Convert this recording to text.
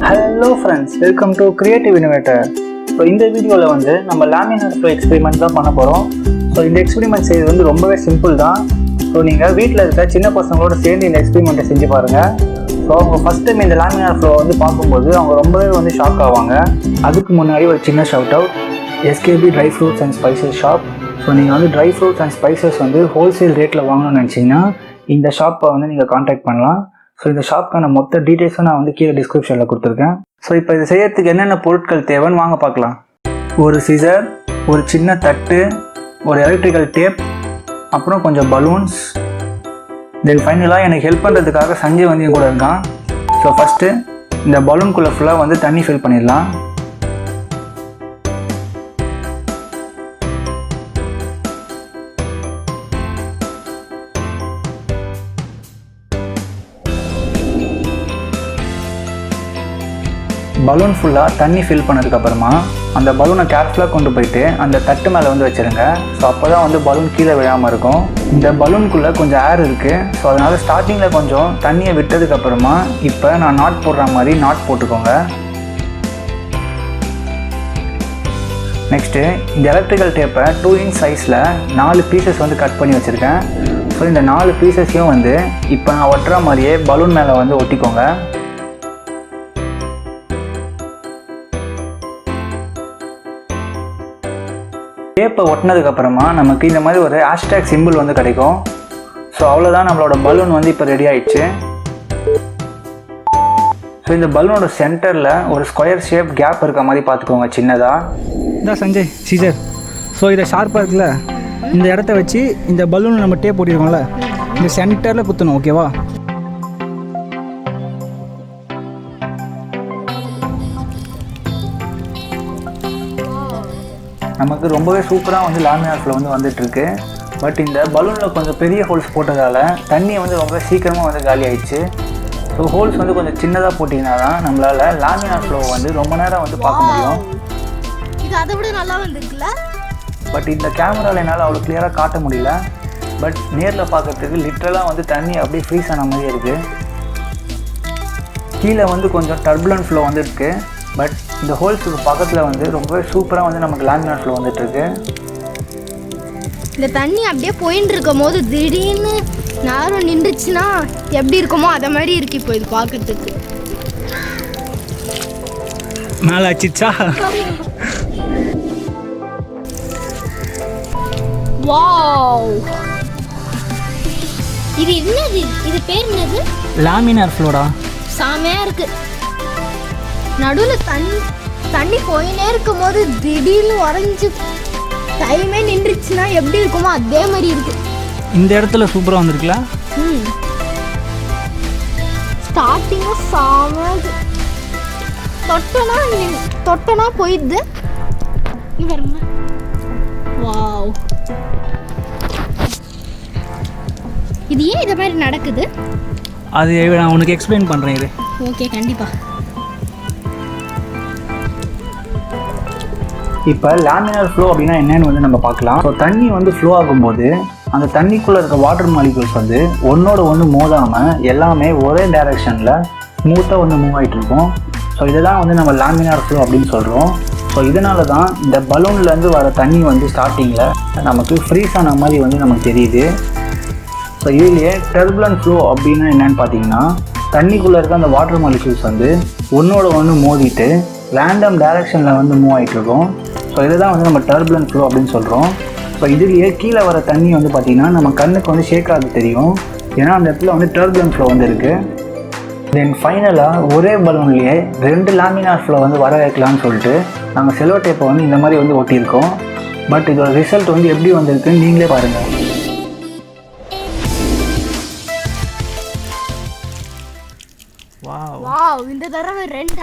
Hello friends, welcome to Creative Innovator. So இந்த வீடியோவில் வந்து நம்ம Laminar Flow Experiment தான் பண்ண போகிறோம். ஸோ இந்த எக்ஸ்பெரிமெண்ட் செய்வது வந்து ரொம்பவே சிம்பிள் தான். ஸோ நீங்கள் வீட்டில் இருக்க சின்ன பசங்களோட சேர்ந்து இந்த எக்ஸ்பெரிமெண்ட்டை செஞ்சு பாருங்கள். ஸோ அவங்க ஃபஸ்ட் டைம் இந்த Laminar Flow வந்து பார்க்கும்போது அவங்க ரொம்பவே வந்து ஷாக் ஆவாங்க. அதுக்கு முன்னாடி ஒரு சின்ன shout out, SKB DRY FRUITS and SPICES SHOP. So நீங்கள் வந்து ட்ரை ஃப்ரூட்ஸ் அண்ட் ஸ்பைசஸ் வந்து ஹோல்சேல் ரேட்டில் வாங்கணும்னு நினச்சிங்கன்னா இந்த ஷாப்பை வந்து நீங்கள் காண்டாக்ட் பண்ணலாம். ஸோ இந்த ஷாப்க்கான மொத்த டீட்டெயில்ஸும் நான் வந்து கீழே டிஸ்கிரிப்ஷனில் கொடுத்துருக்கேன். ஸோ இப்போ இது செய்யறதுக்கு என்னென்ன பொருட்கள் தேவைன்னு வாங்க பார்க்கலாம். ஒரு சிசர், ஒரு சின்ன தட்டு, ஒரு எலக்ட்ரிக்கல் டேப், அப்புறம் கொஞ்சம் பலூன்ஸ். தென் ஃபைனலாக எனக்கு ஹெல்ப் பண்ணுறதுக்காக சஞ்சய் வந்து கூட இருக்கான். ஸோ ஃபஸ்ட்டு இந்த பலூன்குள்ளே ஃபுல்லாக வந்து தண்ணி ஃபில் பண்ணிடலாம். பலூன் ஃபுல்லாக தண்ணி ஃபில் பண்ணதுக்கப்புறமா அந்த பலூனை கேர்ஃபுல்லாக கொண்டு போயிட்டு அந்த தட்டு மேலே வந்து வச்சுருங்க. ஸோ அப்போ தான் வந்து பலூன் கீழே விழாமல் இருக்கும். இந்த பலூனுக்குள்ளே கொஞ்சம் ஏர் இருக்குது. ஸோ அதனால் ஸ்டார்டிங்கில் கொஞ்சம் தண்ணியை விட்டதுக்கப்புறமா இப்போ நான் நாட் போடுற மாதிரி நாட் போட்டுக்கோங்க. நெக்ஸ்ட்டு இந்த எலக்ட்ரிக்கல் டேப்பை 2 inch சைஸில் 4 பீசஸ் வந்து கட் பண்ணி வச்சுருக்கேன். ஸோ இந்த 4 பீசஸையும் வந்து இப்போ நான் ஒட்டுற மாதிரியே பலூன் மேலே வந்து ஒட்டிக்கோங்க. டேப்பை ஒட்டினதுக்கப்புறமா நமக்கு இந்த மாதிரி ஒரு ஹேஷ்டேக் சிம்பிள் வந்து கிடைக்கும். ஸோ அவ்வளோதான், நம்மளோட பலூன் வந்து இப்போ ரெடி ஆயிடுச்சு. ஸோ இந்த பலூனோட சென்டரில் ஒரு ஸ்கொயர் ஷேப் கேப் இருக்க மாதிரி பார்த்துக்கோங்க சின்னதாக. இதான் சஞ்சய் சீசர். ஸோ இதை ஷார்ப்பாக இருக்குல்ல, இந்த இடத்த வச்சு இந்த பலூன் நம்ம டேப் போட்டிருக்கோம்ல, இந்த சென்டரில் குத்தணும். ஓகேவா? நமக்கு ரொம்பவே சூப்பராக வந்து Laminar Flow வந்து வந்துட்டுருக்கு. பட் இந்த பலூனில் கொஞ்சம் பெரிய ஹோல்ஸ் போட்டதால் தண்ணியை வந்து ரொம்ப சீக்கிரமாக வந்து காலி ஆயிடுச்சு. ஸோ ஹோல்ஸ் வந்து கொஞ்சம் சின்னதாக போட்டிங்கன்னா தான் நம்மளால் Laminar Flow வந்து ரொம்ப நேரம் வந்து பார்க்க முடியும். இது அதை விட நல்லா வந்துருக்குல்ல. பட் இந்த கேமராவில் என்னால் அவ்வளோ கிளியராக காட்ட முடியல. பட் நேரில் பார்க்குறதுக்கு லிட்ரலாக வந்து தண்ணி அப்படியே ஃப்ரீஸ் ஆன மாதிரி இருக்குது. கீழே வந்து கொஞ்சம் டர்புலன்ட் ஃப்ளோ வந்து இருக்குது. பட் இந்த ஹோல்ஸுக்கு பக்கத்தில் வந்து ரொம்பவே சூப்பராக வந்து நமக்கு Laminar Flow வந்துட்டுருக்கு. இந்த தண்ணி அப்படியே போயின்னு இருக்கும் போது திடீர்னு நேரம் நின்றுச்சுன்னா எப்படி இருக்குமோ அதை மாதிரி இருக்கு இப்போ இது பார்க்கறதுக்கு. மேலே ஆச்சிச்சா? வாவ், இது என்னது? இது பேர் என்னது? Laminar Flowடா. சாமையாக இருக்கு. நடுவில் தண்ணி போயினே இருக்கும் போது திடீர்னு உறைஞ்சி டைமே நின்றுச்சுன்னா எப்படி இருக்குமோ அதே மாதிரி இருக்கு. இந்த இடத்துல சூப்பராக வந்துருக்குல்ல. ஸ்டார்டிங்காக சாம தொட்டனா போயிடுது. வாவ், இது ஏன் இதை மாதிரி நடக்குது? அது நான் உனக்கு எக்ஸ்பிளைன் பண்ணுறேன். இது ஓகே, கண்டிப்பாக. இப்போ Laminar Flow அப்படின்னா என்னன்னு வந்து நம்ம பார்க்கலாம். ஸோ தண்ணி வந்து ஃப்ளோ ஆகும்போது அந்த தண்ணிக்குள்ளே இருக்க வாட்டர் மாலிகூல்ஸ் வந்து ஒன்றோட ஒன்று மோதாமல் எல்லாமே ஒரே டைரெக்ஷனில் ஸ்மூத்தாக வந்து மூவ் ஆகிட்டு இருக்கும். ஸோ இதை தான் வந்து நம்ம Laminar Flow அப்படின்னு சொல்கிறோம். ஸோ இதனால தான் இந்த பலூன்லேருந்து வர தண்ணி வந்து ஸ்டார்டிங்கில் நமக்கு ஃப்ரீஸ் ஆன மாதிரி வந்து நமக்கு தெரியுது. ஸோ இதுலேயே டர்புலன்ட் ஃப்ளோ அப்படின்னா என்னென்னு பார்த்தீங்கன்னா தண்ணிக்குள்ளே இருக்க அந்த வாட்டர் மாலிகூல்ஸ் வந்து ஒன்றோட ஒன்று மோதிட்டு ரேண்டம் டைரெக்ஷனில் வந்து மூவ் ஆகிட்டுருக்கும். ஸோ இதை தான் வந்து நம்ம டர்புலன்ட் ஃப்ளோ அப்படின்னு சொல்கிறோம். ஸோ இதுலேயே கீழே வர தண்ணி வந்து பார்த்திங்கன்னா நம்ம கண்ணுக்கு வந்து ஷேக் ஆகுது தெரியும். ஏன்னா அந்த இடத்துல வந்து டர்புலன்ட் ஃப்ளோ வந்து இருக்குது. தென் ஃபைனலாக ஒரே பலூன்லேயே 2 Laminar Flow வந்து வர வைக்கலாம்னு சொல்லிட்டு நாங்கள் செலோ டேப்பை வந்து இந்த மாதிரி வந்து ஒட்டியிருக்கோம். பட் இதோட ரிசல்ட் வந்து எப்படி வந்திருக்குன்னு நீங்களே பாருங்கள். வாவ், இந்த தடவை 2